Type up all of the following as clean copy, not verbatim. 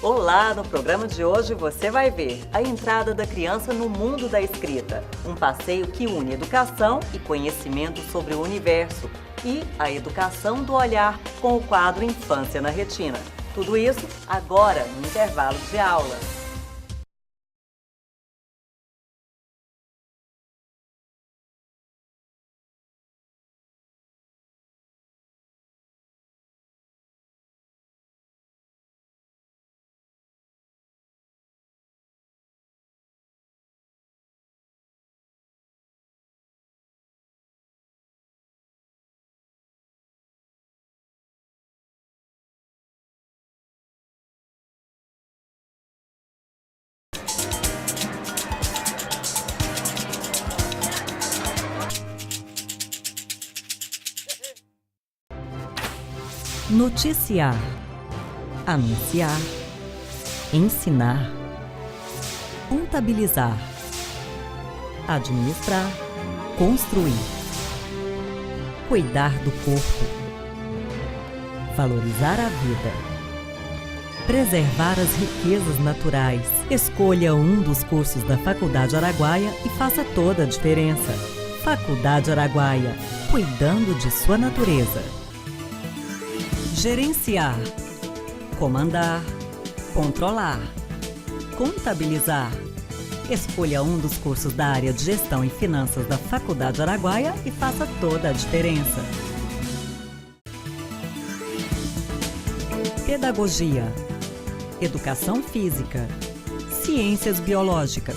Olá, no programa de hoje você vai ver a entrada da criança no mundo da escrita, um passeio que une educação e conhecimento sobre o universo e a educação do olhar com o quadro Infância na Retina. Tudo isso agora no intervalo de aula. Noticiar, anunciar, ensinar, contabilizar, administrar, construir, cuidar do corpo, valorizar a vida, preservar as riquezas naturais. Escolha um dos cursos da Faculdade Araguaia e faça toda a diferença. Faculdade Araguaia, cuidando de sua natureza. Gerenciar, comandar, controlar, contabilizar. Escolha um dos cursos da área de Gestão e Finanças da Faculdade Araguaia e faça toda a diferença. Pedagogia, Educação Física, Ciências Biológicas.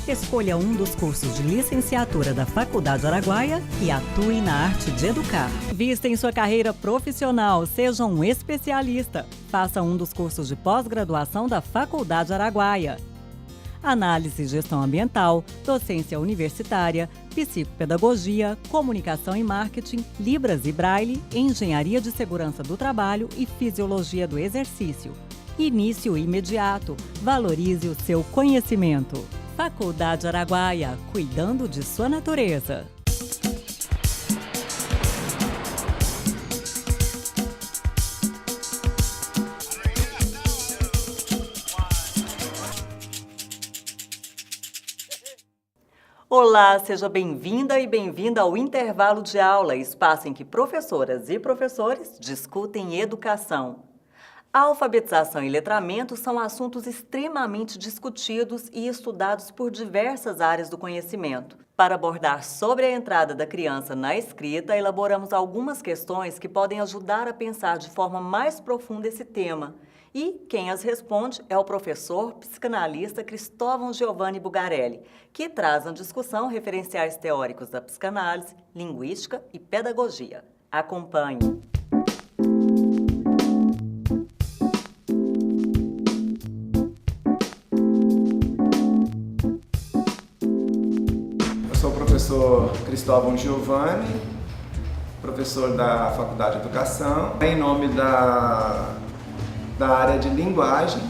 Escolha um dos cursos de licenciatura da Faculdade Araguaia e atue na arte de educar. Vista em sua carreira profissional, seja um especialista. Faça um dos cursos de pós-graduação da Faculdade Araguaia. Análise e Gestão Ambiental, Docência Universitária, Psicopedagogia, Comunicação e Marketing, Libras e Braille, Engenharia de Segurança do Trabalho e Fisiologia do Exercício. Início imediato. Valorize o seu conhecimento. Faculdade Araguaia, cuidando de sua natureza. Olá, seja bem-vinda e bem-vinda ao intervalo de aula, espaço em que professoras e professores discutem educação. A alfabetização e letramento são assuntos extremamente discutidos e estudados por diversas áreas do conhecimento. Para abordar sobre a entrada da criança na escrita, elaboramos algumas questões que podem ajudar a pensar de forma mais profunda esse tema. E quem as responde é o professor psicanalista Cristóvão Giovanni Bugarelli, que traz na discussão referenciais teóricos da psicanálise, linguística e pedagogia. Acompanhe! Sou o professor Cristóvão Giovanni, professor da Faculdade de Educação, em nome da área de linguagem,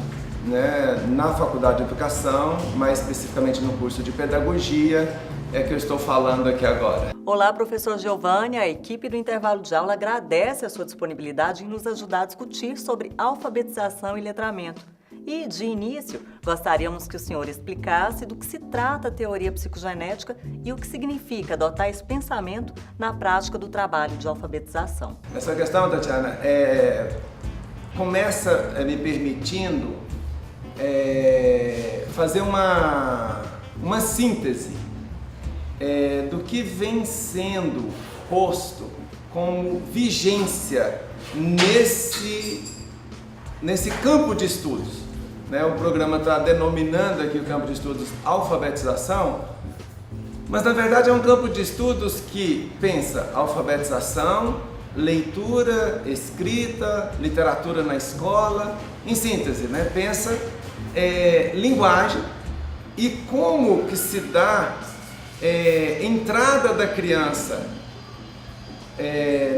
né, na Faculdade de Educação, mais especificamente no curso de Pedagogia, é que eu estou falando aqui agora. Olá, professor Giovanni, a equipe do intervalo de aula agradece a sua disponibilidade em nos ajudar a discutir sobre alfabetização e letramento. E, de início, gostaríamos que o senhor explicasse do que se trata a teoria psicogenética e o que significa adotar esse pensamento na prática do trabalho de alfabetização. Essa questão, Tatiana, começa me permitindo fazer uma síntese do que vem sendo posto como vigência nesse campo de estudos. O programa está denominando aqui o campo de estudos alfabetização, mas na verdade é um campo de estudos que pensa alfabetização, leitura, escrita, literatura na escola, em síntese, pensa linguagem e como que se dá entrada da criança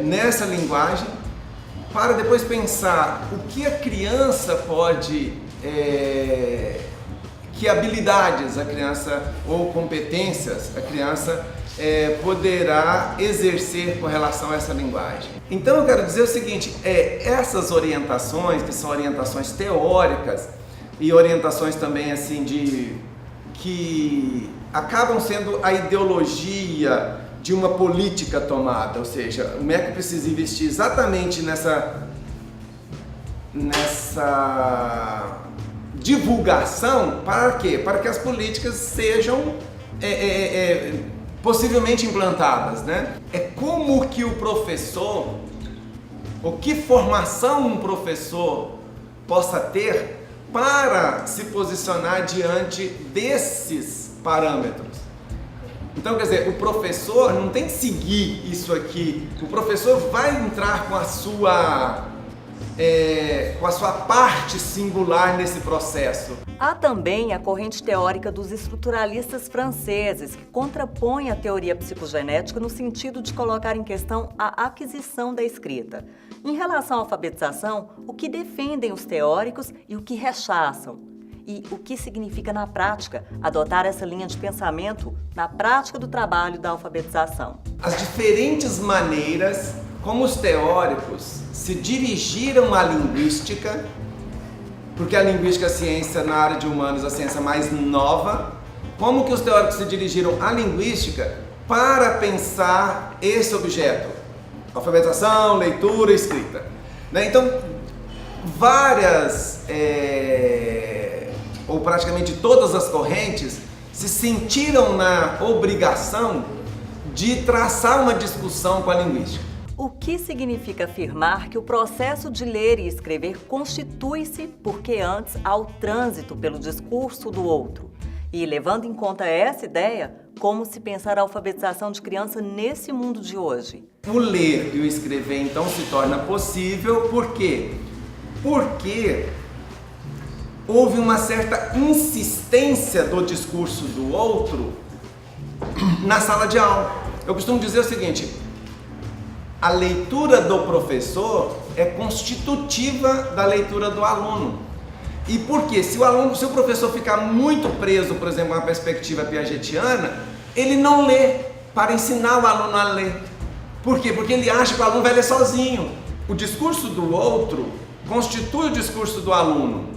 nessa linguagem, para depois pensar o que a criança pode, que habilidades a criança ou competências a criança poderá exercer com relação a essa linguagem. Então eu quero dizer o seguinte, essas orientações, que são orientações teóricas e orientações também assim que acabam sendo a ideologia de uma política tomada, ou seja, o MEC precisa investir exatamente nessa divulgação. Para quê? Para que as políticas sejam possivelmente implantadas, né? É como que o professor, ou que formação um professor possa ter para se posicionar diante desses parâmetros. Então, quer dizer, o professor não tem que seguir isso aqui, o professor vai entrar com a sua parte singular nesse processo. Há também a corrente teórica dos estruturalistas franceses, que contrapõe a teoria psicogenética no sentido de colocar em questão a aquisição da escrita. Em relação à alfabetização, o que defendem os teóricos e o que rechaçam? E o que significa na prática adotar essa linha de pensamento na prática do trabalho da alfabetização? As diferentes maneiras como os teóricos se dirigiram à linguística, porque a linguística é a ciência na área de humanos, a ciência mais nova, como que os teóricos se dirigiram à linguística para pensar esse objeto, alfabetização, leitura, escrita, né? Então, várias, ou praticamente todas as correntes se sentiram na obrigação de traçar uma discussão com a linguística. O que significa afirmar que o processo de ler e escrever constitui-se porque antes há o trânsito pelo discurso do outro? E, levando em conta essa ideia, como se pensar a alfabetização de criança nesse mundo de hoje? O ler e o escrever, então, se torna possível, por quê? Porque houve uma certa insistência do discurso do outro na sala de aula. Eu costumo dizer o seguinte: a leitura do professor é constitutiva da leitura do aluno. E por quê? Se o professor ficar muito preso, por exemplo, na perspectiva piagetiana, ele não lê para ensinar o aluno a ler. Por quê? Porque ele acha que o aluno vai ler sozinho. O discurso do outro constitui o discurso do aluno.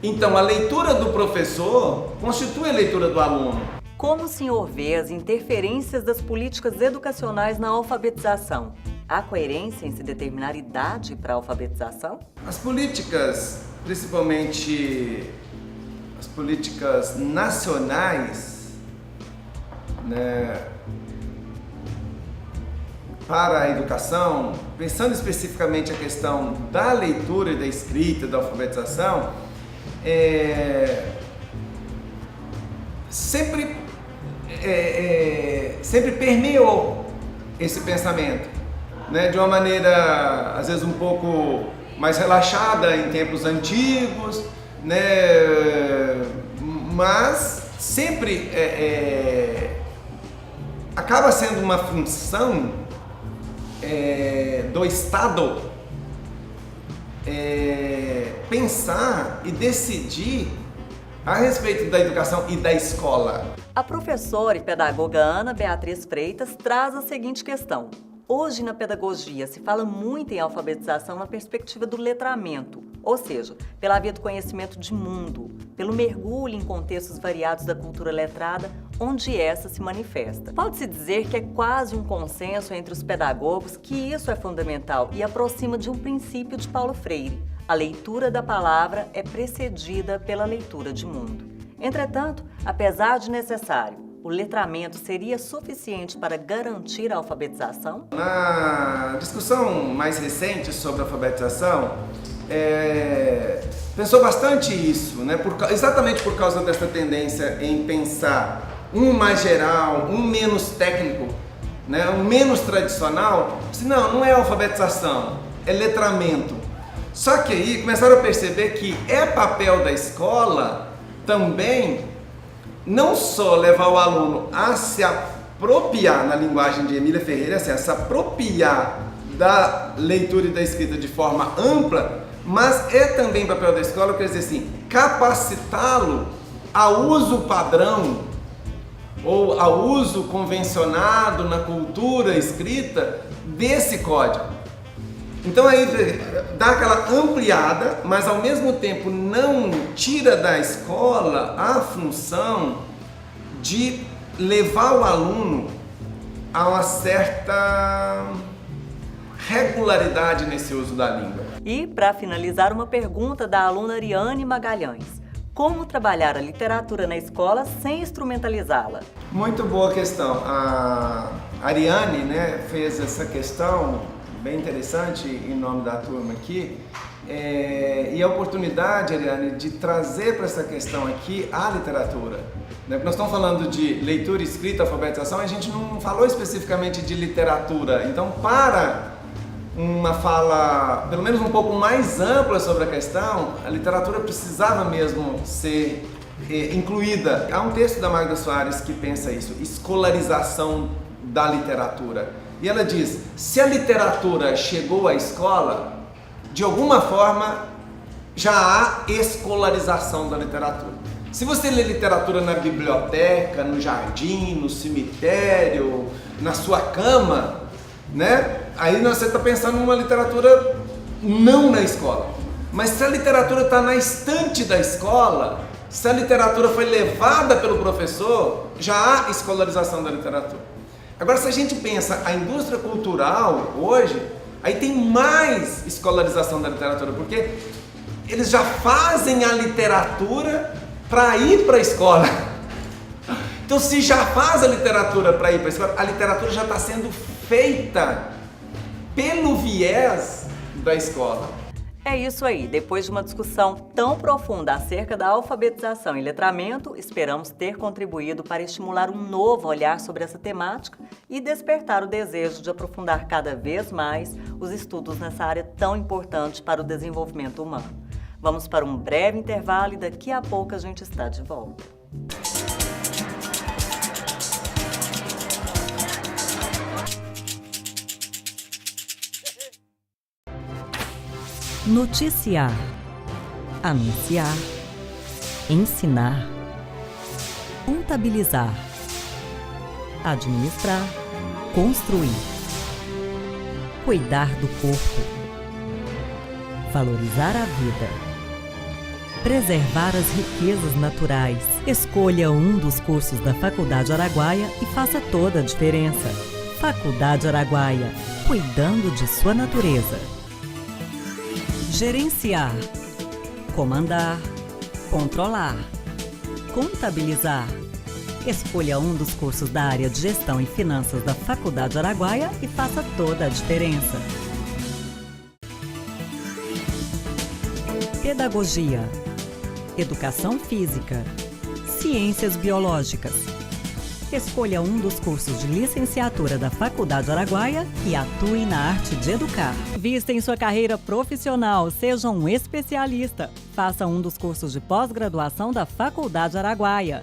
Então, a leitura do professor constitui a leitura do aluno. Como o senhor vê as interferências das políticas educacionais na alfabetização? Há coerência em se determinar idade para a alfabetização? As políticas, principalmente as políticas nacionais, né, para a educação, pensando especificamente a questão da leitura e da escrita, da alfabetização, sempre permeou esse pensamento, né, de uma maneira, às vezes, um pouco mais relaxada em tempos antigos, né, mas sempre acaba sendo uma função do Estado pensar e decidir a respeito da educação e da escola. A professora e pedagoga Ana Beatriz Freitas traz a seguinte questão. Hoje, na pedagogia, se fala muito em alfabetização na perspectiva do letramento, ou seja, pela via do conhecimento de mundo, pelo mergulho em contextos variados da cultura letrada, onde essa se manifesta. Pode-se dizer que é quase um consenso entre os pedagogos que isso é fundamental e aproxima de um princípio de Paulo Freire. A leitura da palavra é precedida pela leitura de mundo. Entretanto, apesar de necessário, o letramento seria suficiente para garantir a alfabetização? Na discussão mais recente sobre a alfabetização, pensou bastante isso, né? Exatamente por causa dessa tendência em pensar um mais geral, um menos técnico, né? Um menos tradicional. Não é alfabetização, é letramento. Só que aí começaram a perceber que é papel da escola também não só levar o aluno a se apropriar, na linguagem de Emília Ferreira, assim, a se apropriar da leitura e da escrita de forma ampla, mas é também papel da escola, quer dizer assim, capacitá-lo ao uso padrão ou ao uso convencionado na cultura escrita desse código. Então aí dá aquela ampliada, mas ao mesmo tempo não tira da escola a função de levar o aluno a uma certa regularidade nesse uso da língua. E, para finalizar, uma pergunta da aluna Ariane Magalhães. Como trabalhar a literatura na escola sem instrumentalizá-la? Muito boa questão. A Ariane, né, fez essa questão bem interessante em nome da turma aqui. E a oportunidade, Ariane, de trazer para essa questão aqui a literatura. Nós estamos falando de leitura, escrita, alfabetização, a gente não falou especificamente de literatura. Então, para uma fala, pelo menos um pouco mais ampla sobre a questão, a literatura precisava mesmo ser incluída. Há um texto da Magda Soares que pensa isso, escolarização da literatura. E ela diz, se a literatura chegou à escola, de alguma forma já há escolarização da literatura. Se você lê literatura na biblioteca, no jardim, no cemitério, na sua cama, né? Aí você está pensando numa literatura não na escola. Mas se a literatura está na estante da escola, se a literatura foi levada pelo professor, já há escolarização da literatura. Agora, se a gente pensa a indústria cultural hoje, aí tem mais escolarização da literatura, porque eles já fazem a literatura para ir para a escola. Então, se já faz a literatura para ir para a escola, a literatura já está sendo feita pelo viés da escola. É isso aí. Depois de uma discussão tão profunda acerca da alfabetização e letramento, esperamos ter contribuído para estimular um novo olhar sobre essa temática e despertar o desejo de aprofundar cada vez mais os estudos nessa área tão importante para o desenvolvimento humano. Vamos para um breve intervalo e daqui a pouco a gente está de volta. Noticiar, anunciar, ensinar, contabilizar, administrar, construir, cuidar do corpo, valorizar a vida, preservar as riquezas naturais. Escolha um dos cursos da Faculdade Araguaia e faça toda a diferença. Faculdade Araguaia, cuidando de sua natureza. Gerenciar, comandar, controlar, contabilizar. Escolha um dos cursos da área de Gestão e Finanças da Faculdade Araguaia e faça toda a diferença. Pedagogia, Educação Física, Ciências Biológicas. Escolha um dos cursos de licenciatura da Faculdade Araguaia e atue na arte de educar. Vista em sua carreira profissional, seja um especialista. Faça um dos cursos de pós-graduação da Faculdade Araguaia.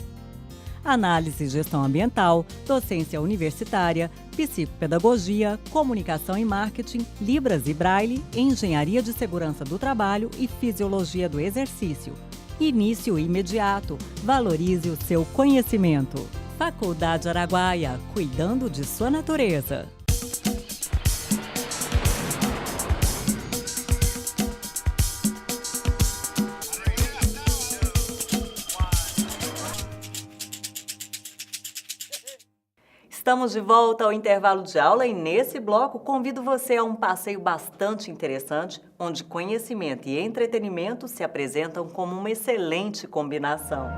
Análise e Gestão Ambiental, Docência Universitária, Psicopedagogia, Comunicação e Marketing, Libras e Braille, Engenharia de Segurança do Trabalho e Fisiologia do Exercício. Início imediato. Valorize o seu conhecimento. Faculdade Araguaia, cuidando de sua natureza. Estamos de volta ao intervalo de aula e nesse bloco convido você a um passeio bastante interessante, onde conhecimento e entretenimento se apresentam como uma excelente combinação.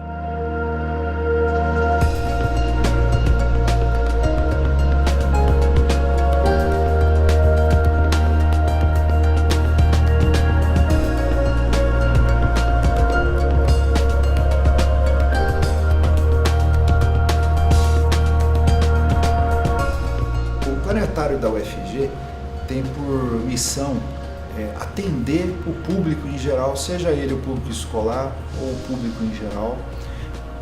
Da UFG tem por missão atender o público em geral, seja ele o público escolar ou o público em geral,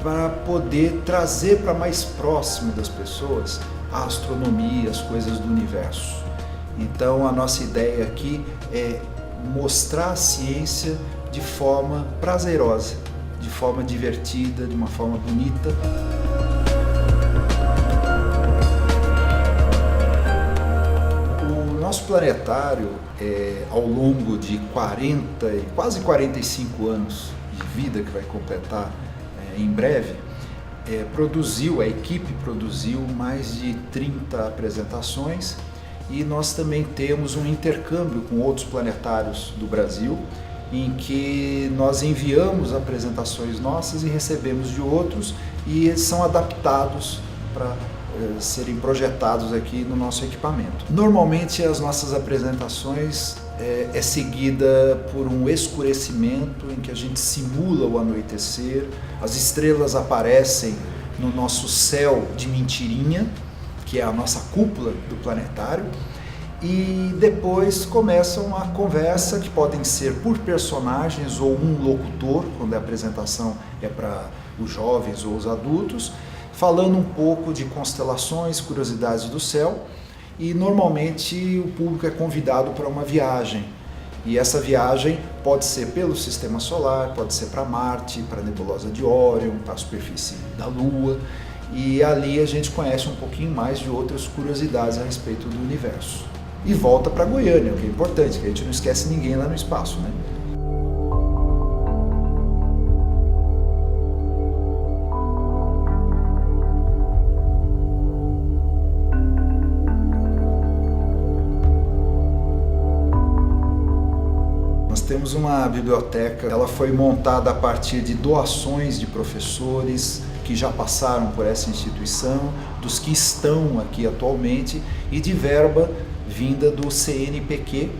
para poder trazer para mais próximo das pessoas a astronomia, as coisas do universo. Então a nossa ideia aqui é mostrar a ciência de forma prazerosa, de forma divertida, de uma forma bonita. nosso planetário, ao longo de 40 e quase 45 anos de vida, que vai completar em breve, a equipe produziu mais de 30 apresentações, e nós também temos um intercâmbio com outros planetários do Brasil, em que nós enviamos apresentações nossas e recebemos de outros, e eles são adaptados para serem projetados aqui no nosso equipamento. Normalmente as nossas apresentações é seguida por um escurecimento em que a gente simula o anoitecer, as estrelas aparecem no nosso céu de mentirinha, que é a nossa cúpula do planetário, e depois começa uma conversa que podem ser por personagens ou um locutor, quando a apresentação é para os jovens ou os adultos, falando um pouco de constelações, curiosidades do céu, e normalmente o público é convidado para uma viagem. E essa viagem pode ser pelo Sistema Solar, pode ser para Marte, para a nebulosa de Órion, para a superfície da Lua, e ali a gente conhece um pouquinho mais de outras curiosidades a respeito do universo. E volta para Goiânia, o que é importante, que a gente não esquece ninguém lá no espaço, né? Temos uma biblioteca, ela foi montada a partir de doações de professores que já passaram por essa instituição, dos que estão aqui atualmente, e de verba vinda do CNPq,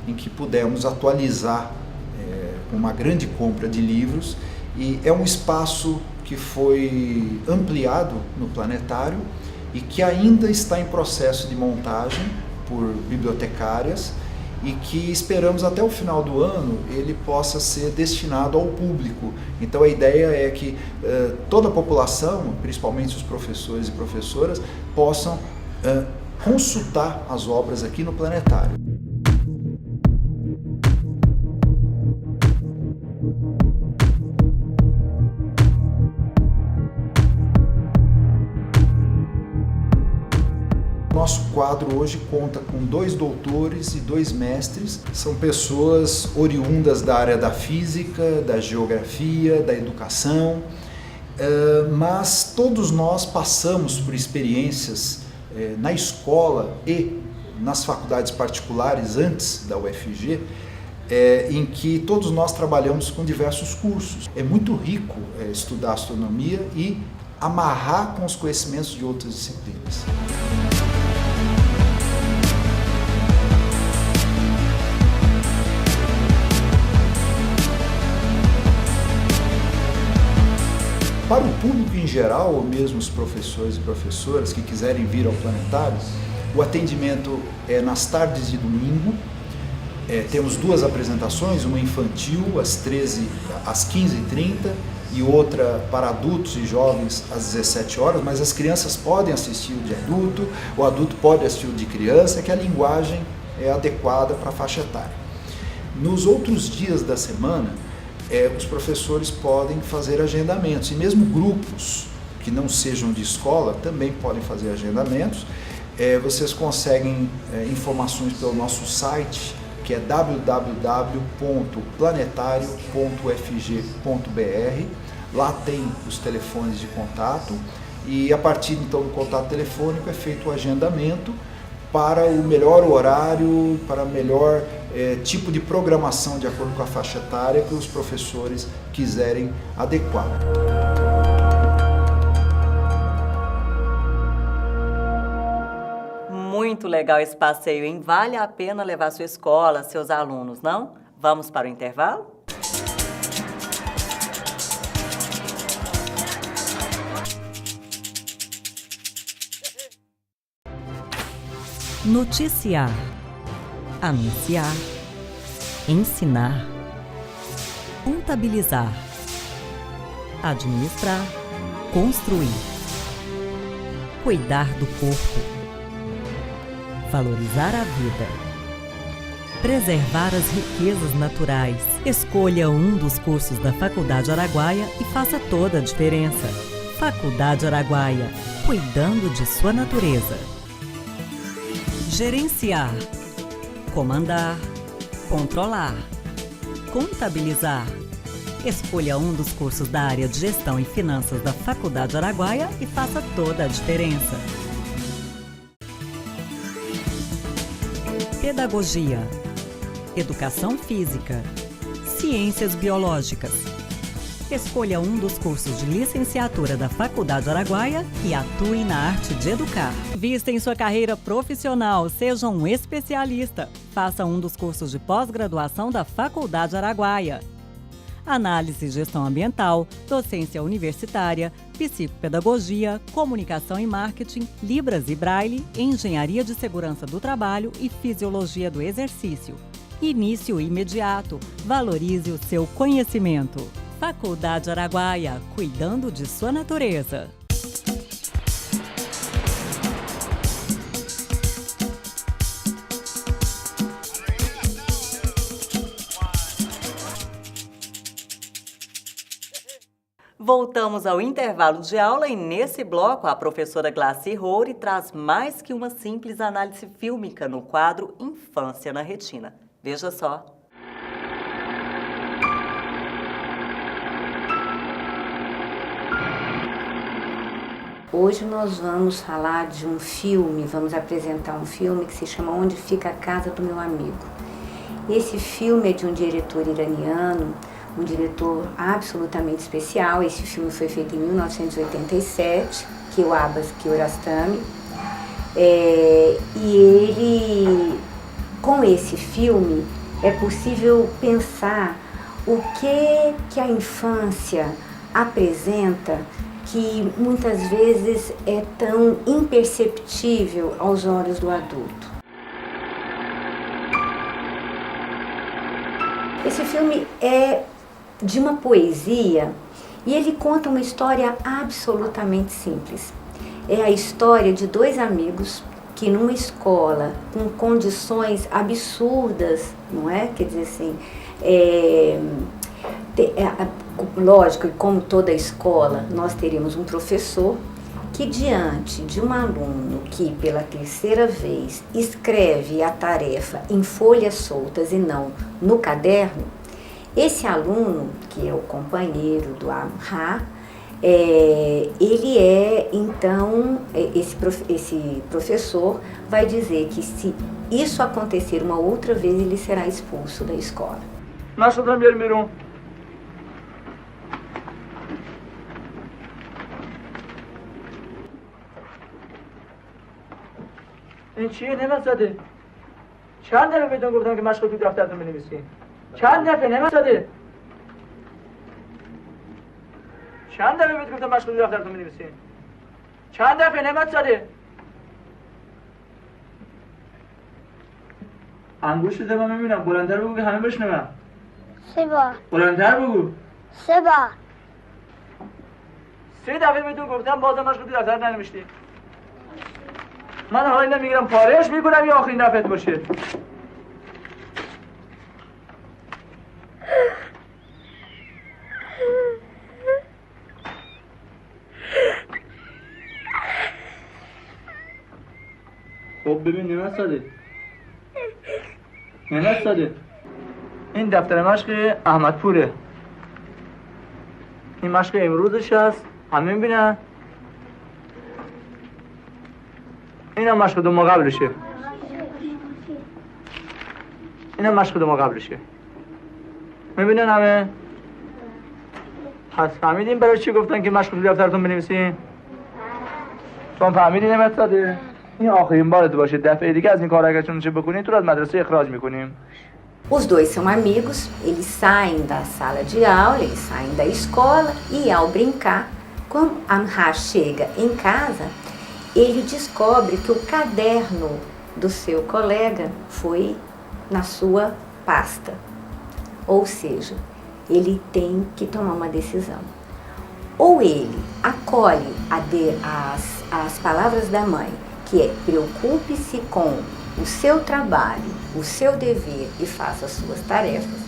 em que pudemos atualizar uma grande compra de livros, e é um espaço que foi ampliado no planetário e que ainda está em processo de montagem por bibliotecárias, e que esperamos até o final do ano ele possa ser destinado ao público. Então a ideia é que toda a população, principalmente os professores e professoras, possam consultar as obras aqui no planetário. Nosso quadro hoje conta com 2 doutores e 2 mestres. São pessoas oriundas da área da física, da geografia, da educação, mas todos nós passamos por experiências na escola e nas faculdades particulares antes da UFG, em que todos nós trabalhamos com diversos cursos. É muito rico estudar astronomia e amarrar com os conhecimentos de outras disciplinas. Para o público em geral, ou mesmo os professores e professoras que quiserem vir ao planetário, o atendimento é nas tardes de domingo. Temos 2 apresentações, uma infantil às 15h30 e outra para adultos e jovens às 17 horas, mas as crianças podem assistir o de adulto, o adulto pode assistir o de criança, que a linguagem é adequada para a faixa etária. Nos outros dias da semana, os professores podem fazer agendamentos, e mesmo grupos que não sejam de escola também podem fazer agendamentos. Vocês conseguem informações pelo nosso site, que é www.planetario.ufg.br. Lá tem os telefones de contato, e a partir então do contato telefônico é feito o agendamento para o melhor horário, para o melhor tipo de programação de acordo com a faixa etária que os professores quiserem adequar. Muito legal esse passeio, hein? Vale a pena levar sua escola, seus alunos, não? Vamos para o intervalo? Noticiar, anunciar, ensinar, contabilizar, administrar, construir, cuidar do corpo, valorizar a vida, preservar as riquezas naturais. Escolha um dos cursos da Faculdade Araguaia e faça toda a diferença. Faculdade Araguaia, cuidando de sua natureza. Gerenciar, comandar, controlar, contabilizar. Escolha um dos cursos da área de Gestão e Finanças da Faculdade Araguaia e faça toda a diferença. Pedagogia, Educação Física, Ciências Biológicas. Escolha um dos cursos de licenciatura da Faculdade Araguaia e atue na arte de educar. Vista em sua carreira profissional, seja um especialista. Faça um dos cursos de pós-graduação da Faculdade Araguaia. Análise e Gestão Ambiental, Docência Universitária, Psicopedagogia, Comunicação e Marketing, Libras e Braille, Engenharia de Segurança do Trabalho e Fisiologia do Exercício. Início imediato. Valorize o seu conhecimento. Faculdade Araguaia, cuidando de sua natureza. Voltamos ao intervalo de aula e nesse bloco a professora Glaci Roure traz mais que uma simples análise fílmica no quadro Infância na Retina. Veja só. Hoje nós vamos falar de um filme, vamos apresentar um filme que se chama Onde Fica a Casa do Meu Amigo. Esse filme é de um diretor iraniano, um diretor absolutamente especial. Esse filme foi feito em 1987, que é o Abbas Kiarostami. E ele, com esse filme, é possível pensar o que a infância apresenta que muitas vezes é tão imperceptível aos olhos do adulto. Esse filme é de uma poesia e ele conta uma história absolutamente simples. É a história de dois amigos que numa escola com condições absurdas, não é? Quer dizer assim, lógico que como toda escola nós teríamos um professor que diante de um aluno que pela terceira vez escreve a tarefa em folhas soltas e não no caderno, esse aluno, que é o companheiro do Amha, ele então, esse professor vai dizer que se isso acontecer uma outra vez, ele será expulso da escola. این چیه نمی‌زده؟ چند دفعه بهتون گفتم که مشق تو دفترتون بنویسین؟ چند دفعه نمی‌زده؟ چند دفعه بهتون گفتم مشق تو دفترتون بنویسین؟ چند دفعه نمی‌زده؟ انگوش بده من ببینم، بلندتر بگو که همه بشنون. 3 بار. بلندتر بگو. 3 بار. 3 دفعه بهتون گفتم بازم مشق تو دفتر ننوشتین. من حالا اینا میگیرم پارهش میکنم یا آخرین دفعت باشه. خب ببین نمی‌ساده این دفتر مشق احمد پوره. این مشق امروزش هست، همه میبینن. اینم مشق 2 ماه قبلشه. اینم مشق 2 ماه قبلشه. میبینن همه؟ پس فهمیدین برای چی گفتن که مشق تو دفترتون بنویسین؟ چون فهمیدین نمی‌ساده؟ این آخرین بارت باشه. دفعه دیگه از این کار اگر چون بکنین تو رو از مدرسه اخراج میکنیم. Os dois são amigos, eles saem da sala de aula, eles saem da escola e ao brincar, quando Amha chega em casa, ele descobre que o caderno do seu colega foi na sua pasta. Ou seja, ele tem que tomar uma decisão. Ou ele acolhe as palavras da mãe, que é preocupe-se com o seu trabalho, o seu dever e faça as suas tarefas,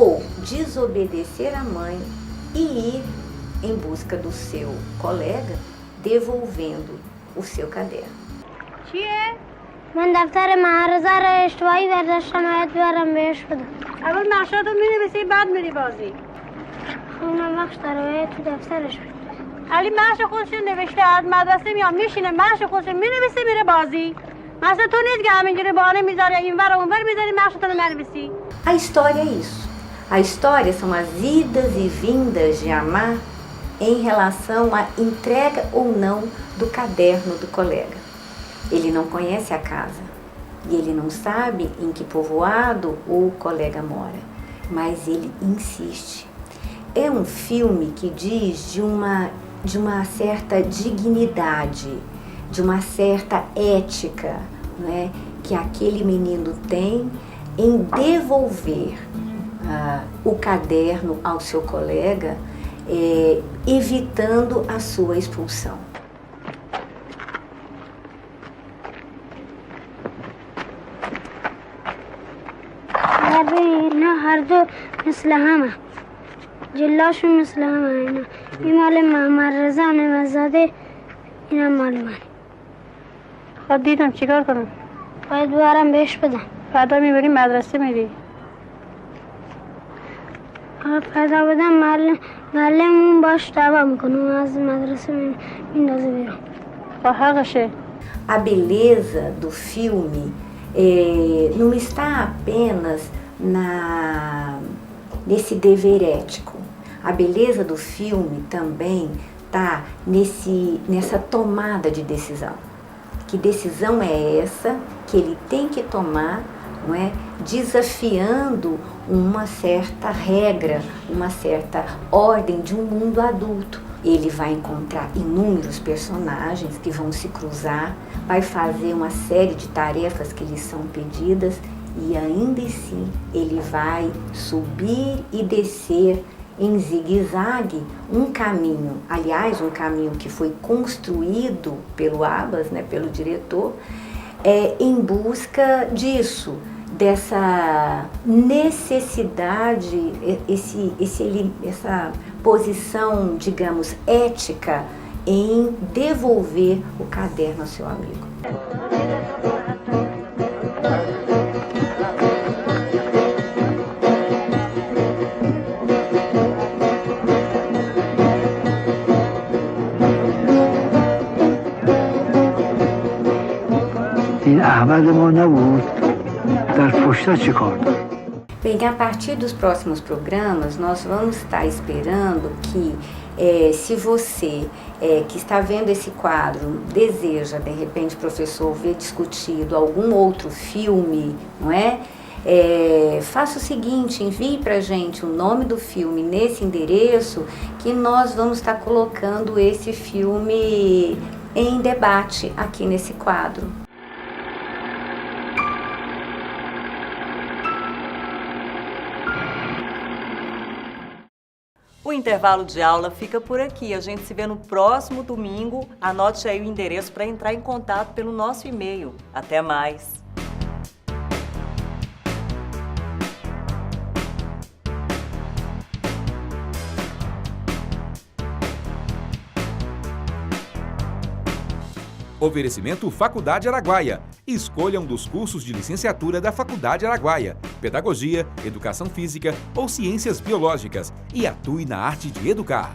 ou desobedecer a mãe e ir em busca do seu colega, devolvendo o seu caderno. چیه؟ من دفتر معرضه را اشتباهی برداشتم باید برم بهش بدم. اول نقشاتو می‌نویسی بعد میری بازی. اونم بخش داره تو دفترش بود. علی نقش خودش نوشته از مدرسه میاد میشینه نقش خودش مینویسه میره بازی. مثلا تو نیست که همینجوری بهانه میذاری اینور و اونور میذاری نقشتو ننویسی. A história é isso. A história são as idas e vindas de Amar em relação à entrega ou não do caderno do colega. Ele não conhece a casa e ele não sabe em que povoado o colega mora, mas ele insiste. É um filme que diz de uma certa dignidade, de uma certa ética, não é, que aquele menino tem em devolver o caderno ao seu colega, evitando a sua expulsão. اینا هر دو مثل همه جلاشون مثل همه اینا این مال محمد رضا نمزاده اینا مال من خب دیدم چیکار کنم؟ باید برم بهش بدم فردا میبری مدرسه میری؟ فردا بدم معلممون باش دعوا میکنه از مدرسه میندازه بیرون خب حقشه. A beleza do filme não está apenas nesse dever ético. A beleza do filme também está nessa tomada de decisão. Que decisão é essa que ele tem que tomar, não é? Desafiando uma certa regra, uma certa ordem de um mundo adulto. Ele vai encontrar inúmeros personagens que vão se cruzar, vai fazer uma série de tarefas que lhe são pedidas e ainda assim ele vai subir e descer em zigue-zague um caminho, aliás, um caminho que foi construído pelo Abbas, né, pelo diretor, em busca disso, dessa necessidade, essa posição, digamos, ética em devolver o caderno ao seu amigo. این احمد ما نبود در پشت چی کار دارد؟ Bem, a partir dos próximos programas, nós vamos estar esperando que, se você que está vendo esse quadro deseja, de repente, professor, ver discutido algum outro filme, não é? Faça o seguinte, envie para a gente o nome do filme nesse endereço que nós vamos estar colocando esse filme em debate aqui nesse quadro. O intervalo de aula fica por aqui. A gente se vê no próximo domingo. Anote aí o endereço para entrar em contato pelo nosso e-mail. Até mais! Oferecimento Faculdade Araguaia. Escolha um dos cursos de licenciatura da Faculdade Araguaia, Pedagogia, Educação Física ou Ciências Biológicas e atue na arte de educar.